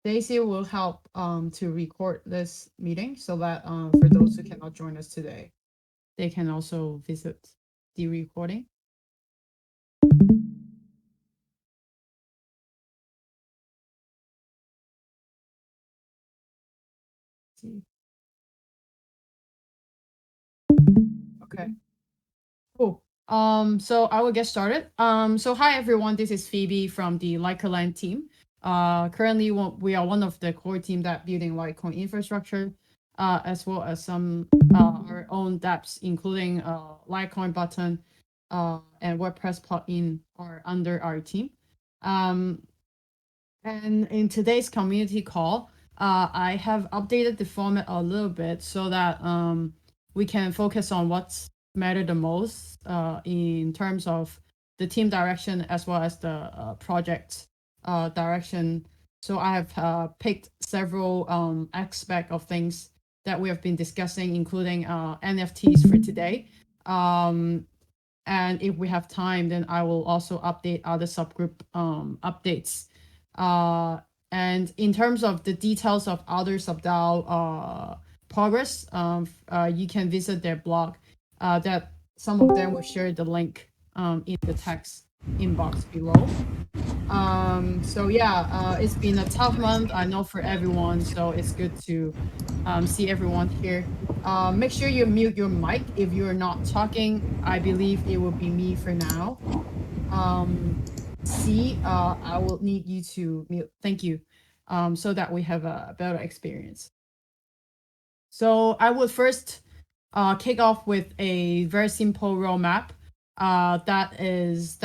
Daisy will help to record this meeting so that for those who cannot join us today, they can also visit the recording. See. Okay. Cool. So I will get started. So hi everyone, this is Phoebe from the LikeCoin team. Currently we are one of the core team that building LikeCoin infrastructure, as well as some our own dApps, including LikeCoin button, and WordPress plugin are under our team. Um, and in today's community call, I have updated the format a little bit so that we can focus on what's matter the most in terms of the team direction as well as the project direction. So I have picked several aspect of things that we have been discussing, including NFTs for today. And if we have time, then I will also update other subgroup updates. Uh, and in terms of the details of other subDAO progress, you can visit their blog. That some of them will share the link in the text inbox below. So yeah, it's been a tough month, I know, for everyone. So it's good to see everyone here. Make sure you mute your mic if you're not talking. I believe it will be me for now. C, I will need you to mute. Thank you. So that we have a better experience. So I would first kick off with a very simple roadmap that's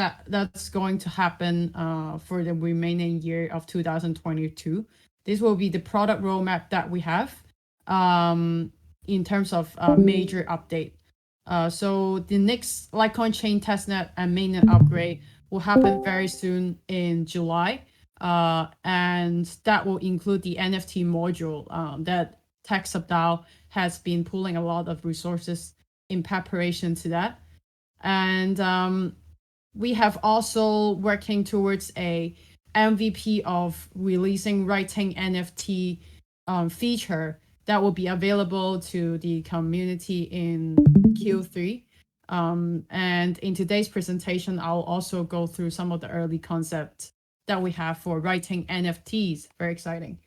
going to happen for the remaining year of 2022. This will be the product roadmap that we have in terms of major update. So the next LikeCoin chain testnet and mainnet upgrade will happen very soon in July. And that will include the NFT module that TechSubDAO has been pulling a lot of resources in preparation to that. And we have also working towards a MVP of releasing writing NFT feature that will be available to the community in Q3. And in today's presentation, I'll also go through some of the early concepts that we have for writing NFTs. Very exciting.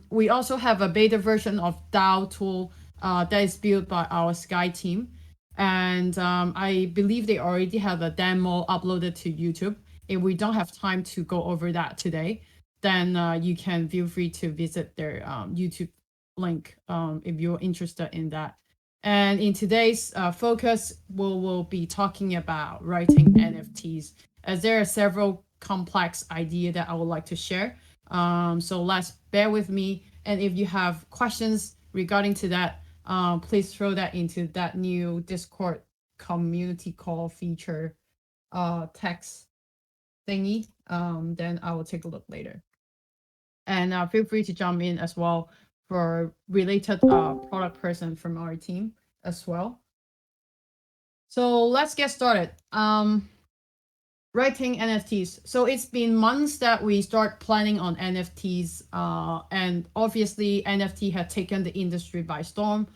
We also have a beta version of DAO tool that is built by our Sky team. And I believe they already have a demo uploaded to YouTube. If we don't have time to go over that today, then you can feel free to visit their YouTube link if you're interested in that. And in today's focus, we'll be talking about writing NFTs, as there are several complex ideas that I would like to share. So let's bear with me. And if you have questions regarding to that, please throw that into that new Discord community call feature text thingy. Then I will take a look later. And feel free to jump in as well for related product person from our team as well. So let's get started. Writing NFTs. So it's been months that we start planning on NFTs, and obviously NFT had taken the industry by storm.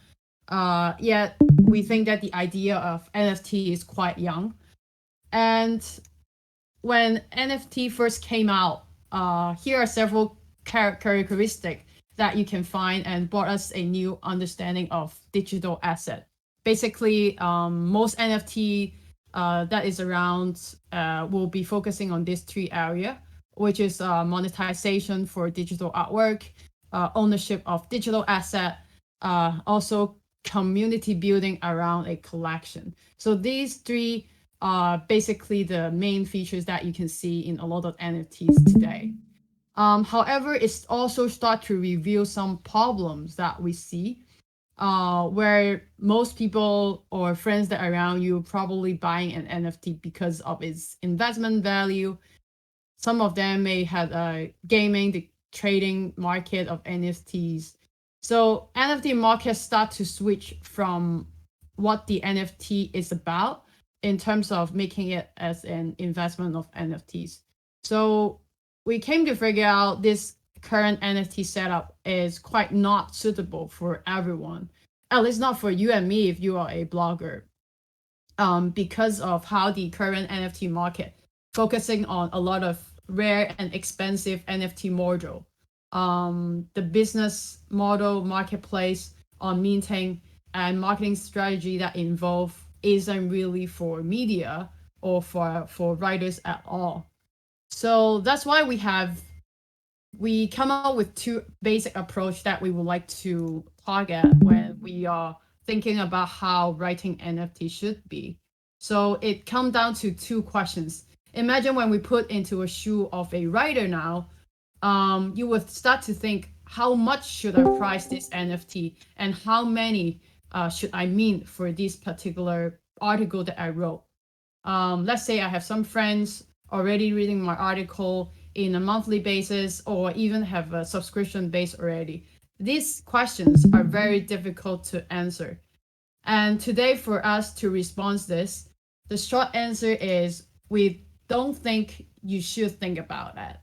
Yet we think that the idea of NFT is quite young. And when NFT first came out, here are several characteristics that you can find and brought us a new understanding of digital asset. Basically, most NFT that is around will be focusing on these three areas, which is monetization for digital artwork, ownership of digital asset, also community building around a collection. So these three are basically the main features that you can see in a lot of NFTs today. However, it's also start to reveal some problems that we see, where most people or friends that are around you probably buying an NFT because of its investment value. Some of them may have gaming the trading market of NFTs. So NFT markets start to switch from what the NFT is about in terms of making it as an investment of NFTs. So we came to figure out this current NFT setup is quite not suitable for everyone, at least not for you and me if you are a blogger, because of how the current NFT market focusing on a lot of rare and expensive NFT module. The business model, marketplace on minting, and marketing strategy that involve isn't really for media or for writers at all. So that's why we come up with two basic approach that we would like to target when we are thinking about how writing NFT should be. So it comes down to two questions. Imagine when we put into a shoe of a writer now, you would start to think, how much should I price this NFT, and how many should I mint for this particular article that I wrote? Let's say I have some friends already reading my article in a monthly basis, or even have a subscription base already. These questions are very difficult to answer. And today, for us to respond this, the short answer is we don't think you should think about that.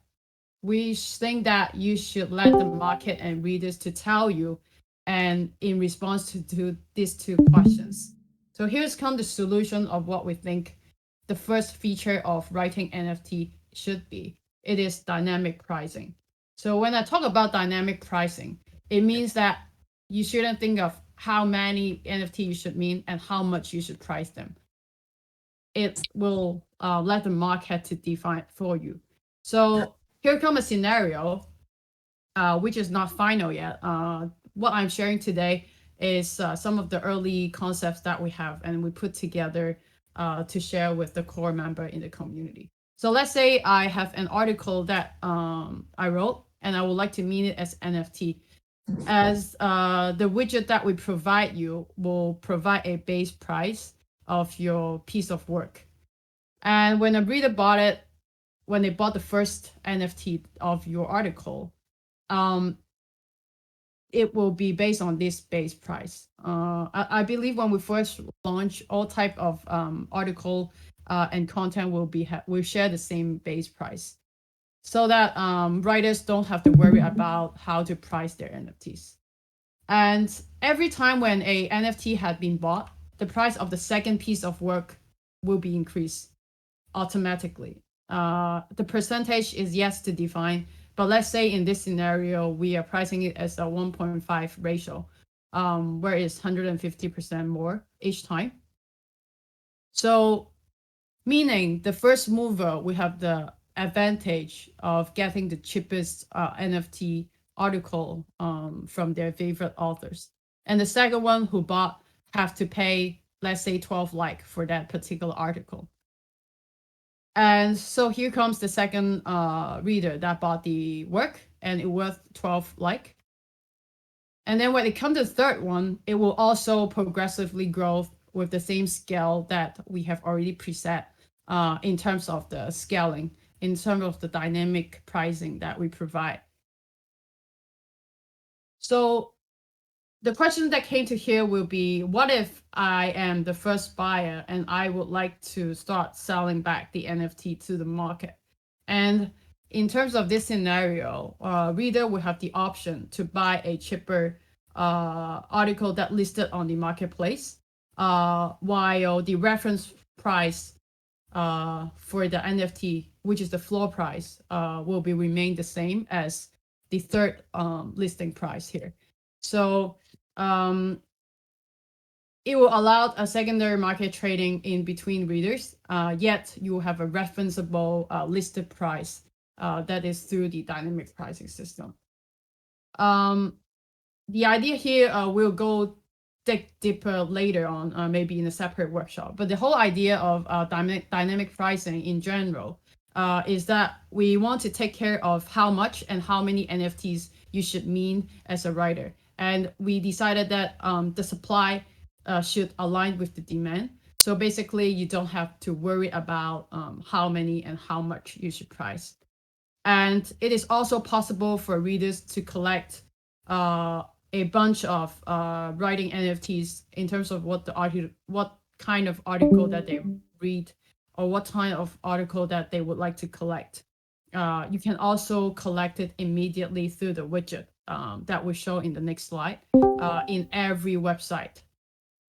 We think that you should let the market and readers to tell you, and in response to these two questions. So here's come the solution of what we think the first feature of writing NFT should be. It is dynamic pricing. So when I talk about dynamic pricing, it means that you shouldn't think of how many NFT you should mean and how much you should price them. It will let the market to define for you. So here comes a scenario, which is not final yet. What I'm sharing today is some of the early concepts that we have, and we put together to share with the core member in the community. So let's say I have an article that I wrote, and I would like to mint it as NFT. As the widget that we provide you will provide a base price of your piece of work. And when a reader bought it, when they bought the first NFT of your article, it will be based on this base price. I believe when we first launch, all type of article and content will share the same base price, so that writers don't have to worry about how to price their NFTs. And every time when a NFT had been bought, the price of the second piece of work will be increased automatically. The percentage is yet to define, but let's say in this scenario, we are pricing it as a 1.5 ratio, where it's 150% more each time. So meaning the first mover, we have the advantage of getting the cheapest NFT article from their favorite authors. And the second one who bought have to pay, let's say 12 like for that particular article. And so here comes the second reader that bought the work, and it worth 12 like. And then when it comes to the third one, it will also progressively grow with the same scale that we have already preset in terms of the scaling, in terms of the dynamic pricing that we provide. So the question that came to here will be, what if I am the first buyer and I would like to start selling back the NFT to the market? And in terms of this scenario, reader will have the option to buy a cheaper article that listed on the marketplace, while the reference price for the NFT, which is the floor price, will be remain the same as the third listing price here. So it will allow a secondary market trading in between readers, yet you will have a referenceable listed price that is through the dynamic pricing system. The idea here will go dig deeper later on, maybe in a separate workshop. But the whole idea of dynamic pricing in general is that we want to take care of how much and how many NFTs you should mean as a writer. And we decided that the supply should align with the demand. So basically, you don't have to worry about how many and how much you should price. And it is also possible for readers to collect a bunch of writing NFTs in terms of what kind of article that they read, or what kind of article that they would like to collect. you can also collect it immediately through the widget that we show in the next slide in every website.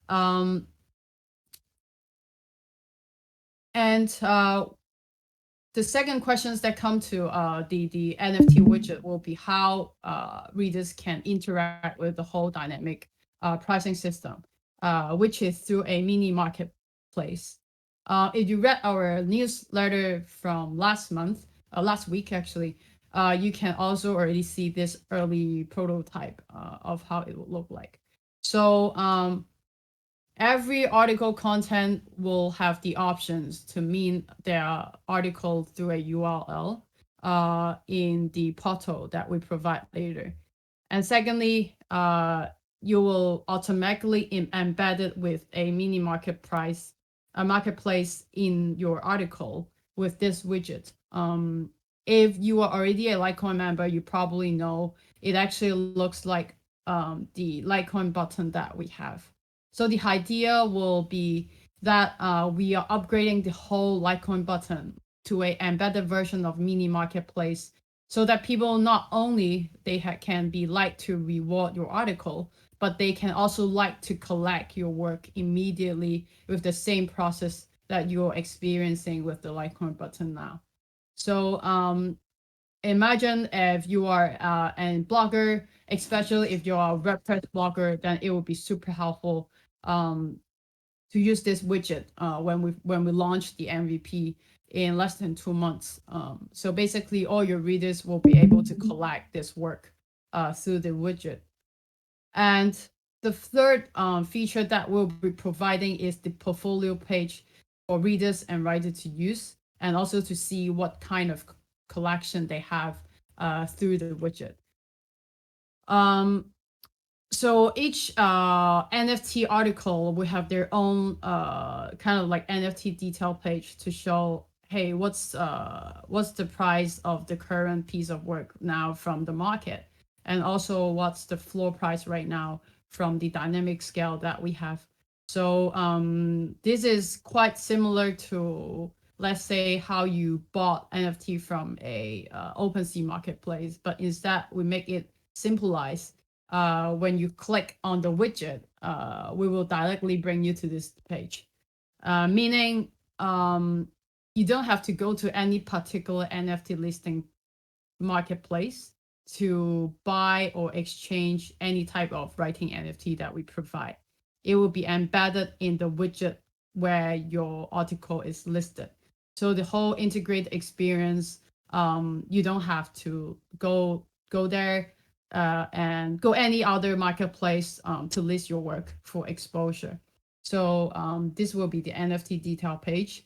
Um, and the second questions that come to the NFT widget will be how readers can interact with the whole dynamic pricing system, which is through a mini marketplace. If you read our newsletter from last week actually, you can also already see this early prototype of how it will look like. So every article content will have the options to mint their article through a URL in the portal that we provide later. And secondly, you will automatically embed it with a mini marketplace in your article with this widget. If you are already a LikeCoin member, you probably know it actually looks like the LikeCoin button that we have. So the idea will be that we are upgrading the whole LikeCoin button to a embedded version of mini marketplace so that people not only can be like to reward your article, but they can also like to collect your work immediately with the same process that you're experiencing with the LikeCoin button now. So imagine if you are a blogger, especially if you're a WordPress blogger, then it would be super helpful to use this widget when we launch the MVP in less than 2 months. So basically, all your readers will be able to collect this work through the widget. And the third feature that we'll be providing is the portfolio page for readers and writers to use, and also to see what kind of collection they have through the widget. Um, so each NFT article will have their own kind of like NFT detail page to show, hey, what's the price of the current piece of work now from the market, and also what's the floor price right now from the dynamic scale that we have. So this is quite similar to, let's say, how you bought NFT from a OpenSea marketplace, but instead we make it simplified. When you click on the widget, we will directly bring you to this page, meaning you don't have to go to any particular NFT listing marketplace to buy or exchange any type of writing NFT that we provide. It will be embedded in the widget where your article is listed. So the whole integrated experience, you don't have to go there and go any other marketplace to list your work for exposure. So this will be the NFT detail page.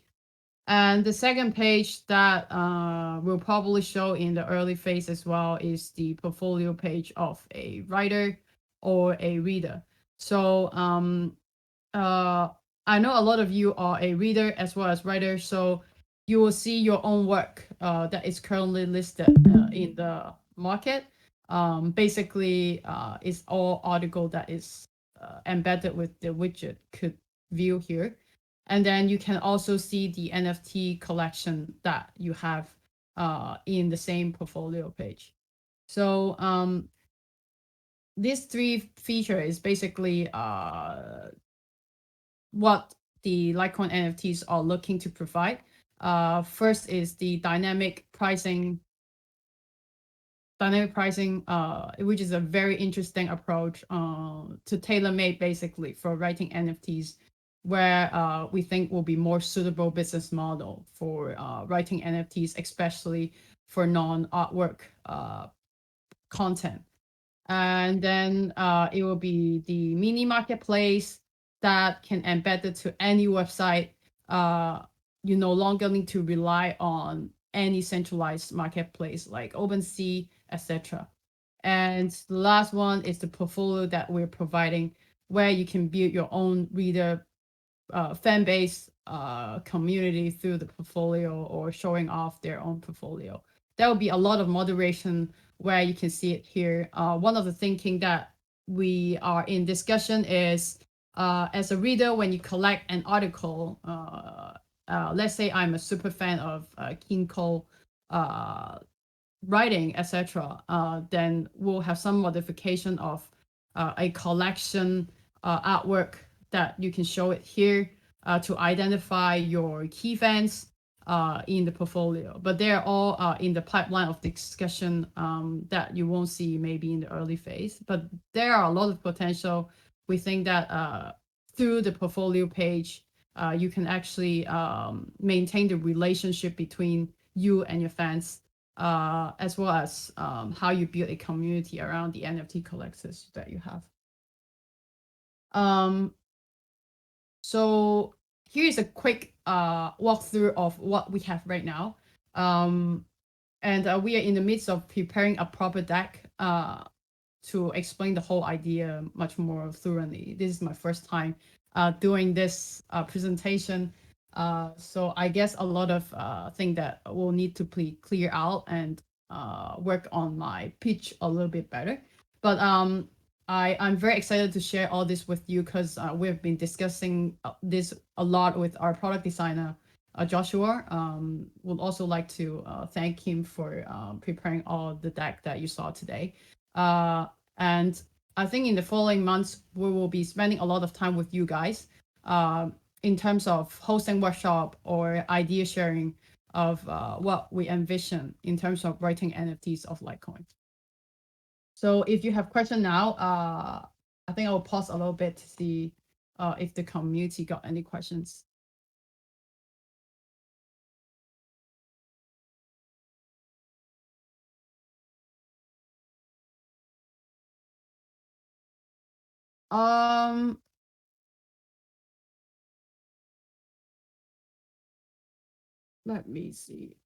And the second page that will probably show in the early phase as well is the portfolio page of a writer or a reader. So I know a lot of you are a reader as well as writer, so you will see your own work that is currently listed in the market. Basically, it's all article that is embedded with the widget could view here. And then you can also see the NFT collection that you have in the same portfolio page. So these three features is basically what the LikeCoin NFTs are looking to provide. First is the dynamic pricing, which is a very interesting approach to tailor-made basically for writing NFTs, where we think will be more suitable business model for writing NFTs, especially for non-artwork content. And then it will be the mini marketplace that can embed it to any website. You no longer need to rely on any centralized marketplace like OpenSea, etc. And the last one is the portfolio that we're providing, where you can build your own reader fan base community through the portfolio or showing off their own portfolio. There will be a lot of moderation where you can see it here. One of the thinking that we are in discussion is as a reader, when you collect an article, let's say I'm a super fan of King Cole uh, writing, etc., then we'll have some modification of a collection artwork that you can show it here to identify your key events in the portfolio. But they're all in the pipeline of discussion that you won't see maybe in the early phase. But there are a lot of potential. We think that through the portfolio page, you can actually maintain the relationship between you and your fans, as well as how you build a community around the NFT collectors that you have. Um, so here's a quick walkthrough of what we have right now. And we are in the midst of preparing a proper deck to explain the whole idea much more thoroughly. This is my first time doing this presentation. So I guess a lot of things that will need to be clear out and work on my pitch a little bit better. But I'm very excited to share all this with you because we've been discussing this a lot with our product designer, Joshua. Would also like to thank him for preparing all the deck that you saw today. And I think in the following months, we will be spending a lot of time with you guys in terms of hosting workshop or idea sharing of what we envision in terms of writing NFTs of LikeCoin. So if you have question now, I think I will pause a little bit to see if the community got any questions. Um, let me see.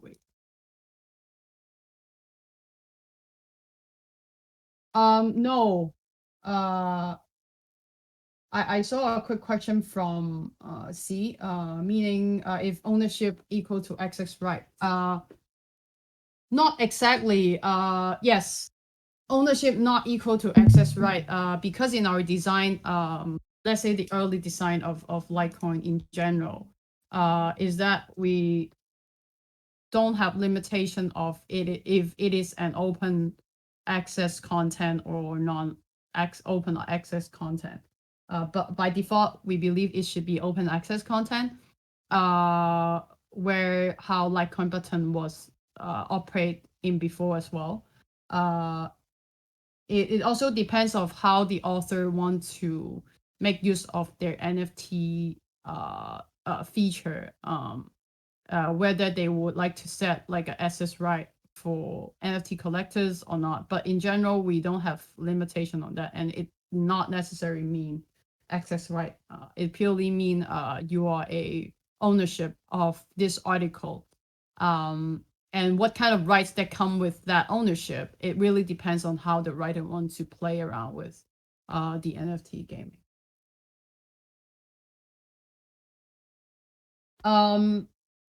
Wait. No. I saw a quick question from C, meaning if ownership equal to access right. Not exactly. Yes, ownership not equal to access right. Because in our design, let's say the early design of Litecoin in general, is that we don't have limitation of it if it is an open access content or non open access content. But by default, we believe it should be open access content, where how Litecoin button was operate in before as well. It also depends of how the author wants to make use of their NFT feature. Whether they would like to set like an access right for NFT collectors or not. But in general, we don't have limitation on that, and it not necessarily mean access right. It purely mean you are a ownership of this article. And what kind of rights that come with that ownership, it really depends on how the writer wants to play around with the NFT gaming.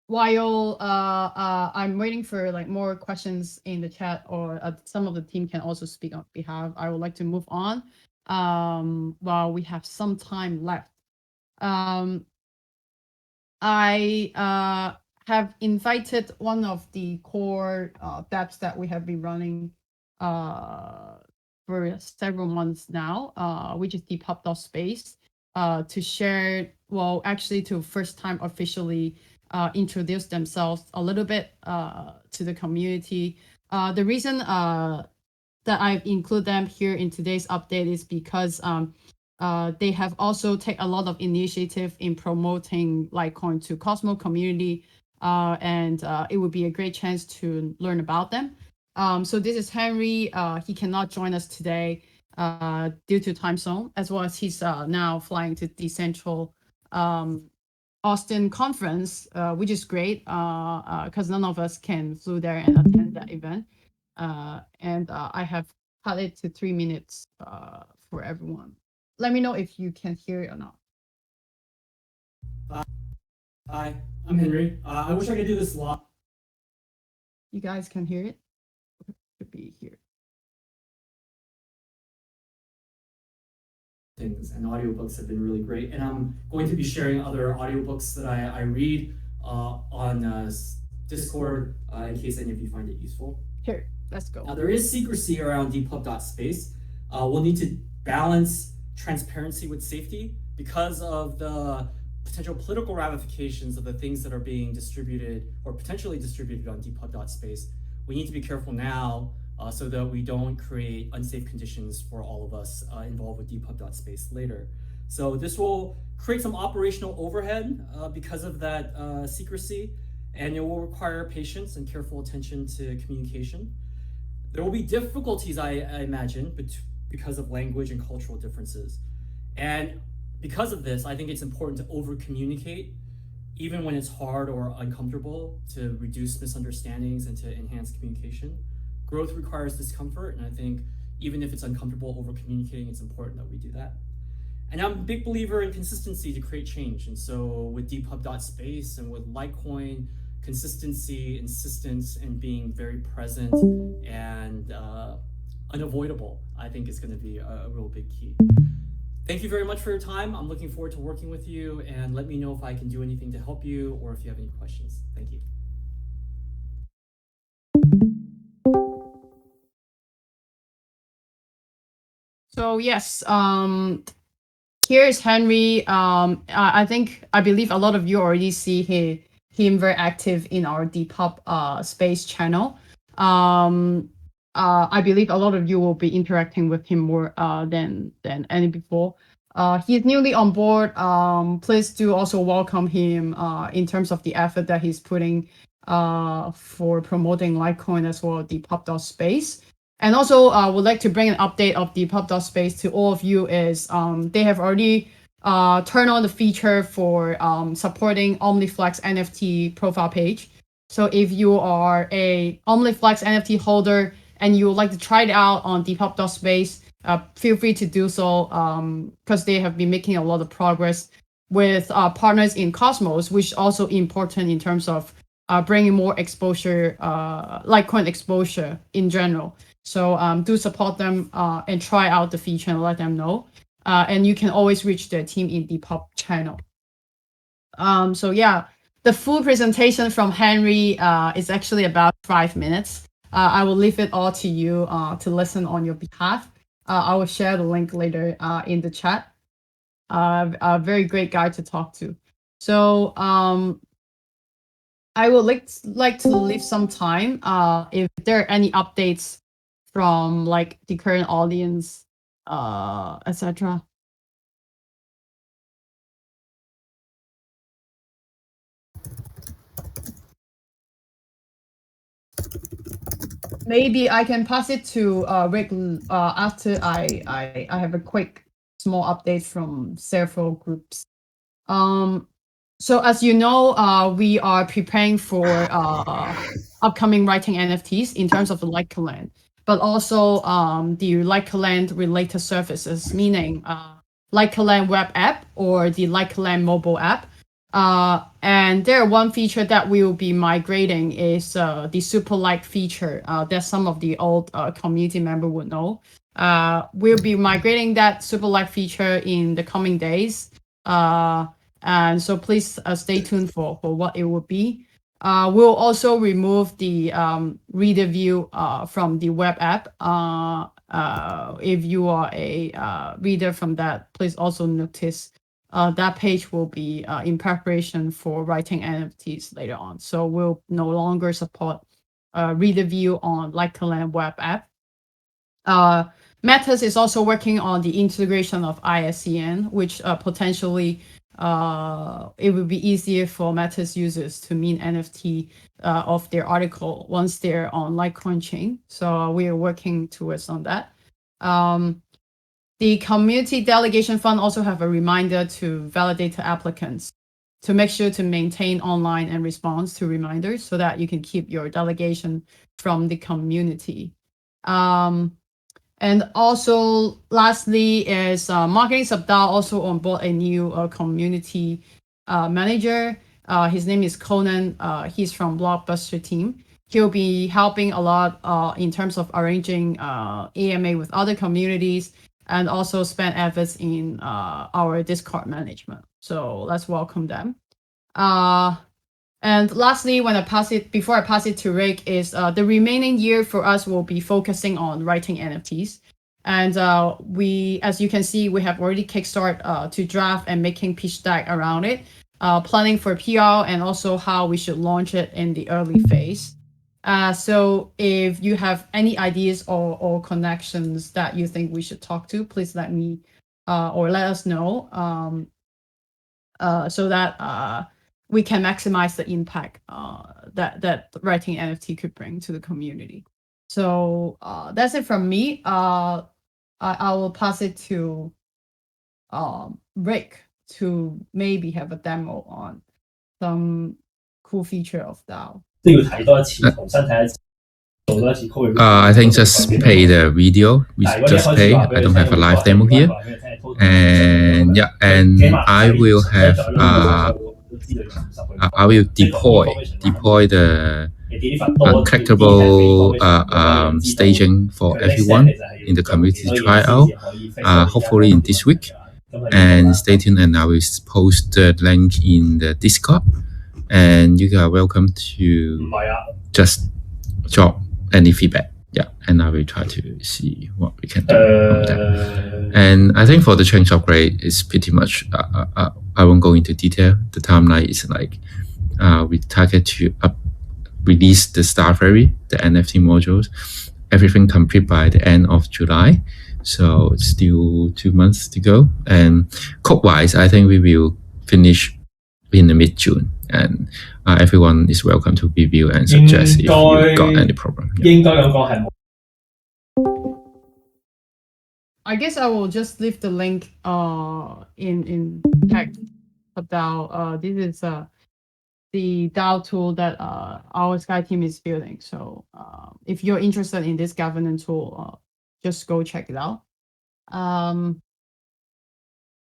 While I'm waiting for like more questions in the chat, or some of the team can also speak on behalf, I would like to move on while we have some time left. I have invited one of the core dApps that we have been running for several months now, which is the Pop.Space, to share, well, actually to first time officially introduce themselves a little bit to the community. The reason that I've included them here in today's update is because they have also take a lot of initiative in promoting Litecoin to Cosmo community, and it would be a great chance to learn about them. So this is Henry. He cannot join us today due to time zone, as well as he's now flying to the Central Austin conference, which is great because none of us can flew there and attend that event. And I have cut it to 3 minutes for everyone. Let me know if you can hear it or not. Hi, I'm Henry. I wish I could do this live. You guys can hear it? It should be here. Things and audiobooks have been really great, and I'm going to be sharing other audiobooks that I read on Discord in case any of you find it useful. Here, let's go. Now, there is secrecy around dpub.space. We'll need to balance transparency with safety because of the potential political ramifications of the things that are being distributed or potentially distributed on dpub.space. We need to be careful now so that we don't create unsafe conditions for all of us involved with dpub.space later. So this will create some operational overhead because of that secrecy, and it will require patience and careful attention to communication. There will be difficulties, I imagine, because of language and cultural differences. And because of this, I think it's important to over communicate, even when it's hard or uncomfortable, to reduce misunderstandings and to enhance communication. Growth requires discomfort, and I think even if it's uncomfortable over communicating, it's important that we do that. And I'm a big believer in consistency to create change. And so with dpub.space and with LikeCoin, consistency, insistence, and being very present and unavoidable, I think is going to be a real big key. Thank you very much for your time. I'm looking forward to working with you, and let me know if I can do anything to help you or if you have any questions. Thank you. So yes, here is Henry. I believe a lot of you already see him very active in our Depop space channel. I believe a lot of you will be interacting with him more than any before. He's newly on board. Please do also welcome him in terms of the effort that he's putting for promoting LikeCoin as well as Depop.space. And also, would like to bring an update of the pub.space to all of you is they have already turned on the feature for supporting OmniFlex NFT profile page. So if you are a OmniFlex NFT holder and you would like to try it out on the pub.space, feel free to do so because they have been making a lot of progress with partners in Cosmos, which is also important in terms of bringing more exposure, LikeCoin exposure in general. So do support them and try out the feature and let them know. And you can always reach the team in the pub channel. So yeah, the full presentation from Henry is actually about 5 minutes. I will leave it all to you to listen on your behalf. I will share the link later in the chat. A very great guy to talk to. So I would like to leave some time if there are any updates from like the current audience, etc. Maybe I can pass it to Rick after I have a quick small update from several groups. So as you know, we are preparing for upcoming writing NFTs in terms of the LikeCoin, but also the LikeCoin related services, meaning LikeCoin web app or the LikeCoin mobile app. And there one feature that we will be migrating is the super like feature that some of the old community member would know. We'll be migrating that super like feature in the coming days. And so please stay tuned for what it will be. We'll also remove the reader view from the web app. If you are a reader from that, please also notice that page will be in preparation for writing NFTs later on. So we'll no longer support reader view on LikeCoin web app. Metas is also working on the integration of ISCN, which potentially it would be easier for Metas users to mint NFT of their article once they're on LikeCoin chain. So we are working towards on that. The community delegation fund also have a reminder to validator applicants to make sure to maintain online and response to reminders so that you can keep your delegation from the community. And also, lastly, is Marketing Sabdal also on board a new community manager. His name is Conan. He's from Blockbuster team. He'll be helping a lot in terms of arranging AMA with other communities and also spend efforts in our Discord management. So let's welcome them. And lastly, before I pass it to Rick, is the remaining year for us will be focusing on writing NFTs. And as you can see, we have already kickstart to draft and making pitch deck around it, planning for PR and also how we should launch it in the early phase. So if you have any ideas or connections that you think we should talk to, please let me or let us know. So that we can maximize the impact that writing NFT could bring to the community. So that's it from me. I will pass it to Rick to maybe have a demo on some cool feature of DAO. I think just pay the video. We just pay. I don't have a live demo here. And yeah, and I will have I will deploy the clickable staging for everyone in the community to try out. Hopefully in this week. And stay tuned, and I will post the link in the Discord. And you are welcome to just drop any feedback. Yeah, and I will try to see what we can do from that. And I think for the change upgrade, it's pretty much, I won't go into detail. The timeline is like, we target to release the Starberry, the NFT modules, everything complete by the end of July. So it's still 2 months to go. And code-wise, I think we will finish in the mid-June. And everyone is welcome to review and suggest if you got any problem. Yeah. I guess I will just leave the link in text about this is the DAO tool that our Sky team is building. So if you're interested in this governance tool, just go check it out.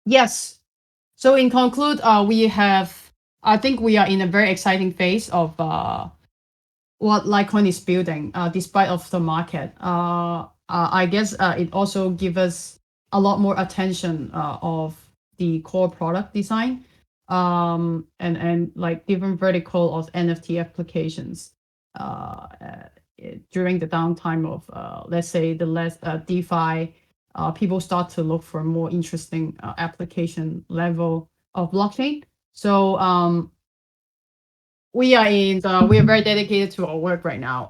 Yes. So in conclude, I think we are in a very exciting phase of what LikeCoin is building, despite of the market. I guess it also gives us a lot more attention of the core product design, and like different vertical of NFT applications. During the downtime of let's say the less DeFi, people start to look for more interesting application level of blockchain. So we are very dedicated to our work right now.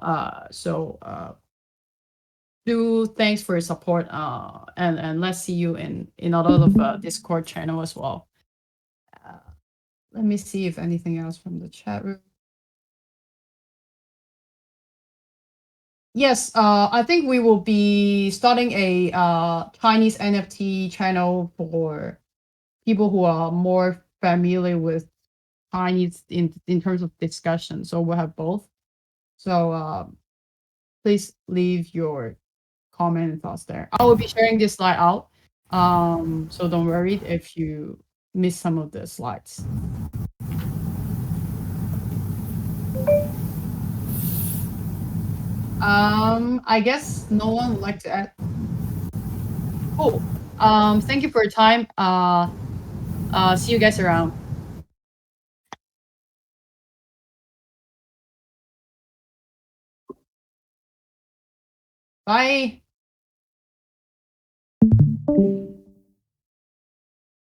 Do thanks for your support. And let's see you in a lot of Discord channel as well. Let me see if anything else from the chat room. Yes, I think we will be starting a Chinese NFT channel for people who are more familiar with Chinese in terms of discussion. So we'll have both. So please leave your comment and thoughts there. I will be sharing this slide out. So don't worry if you miss some of the slides. I guess no one would like to add. Cool. Thank you for your time. See you guys around. Bye.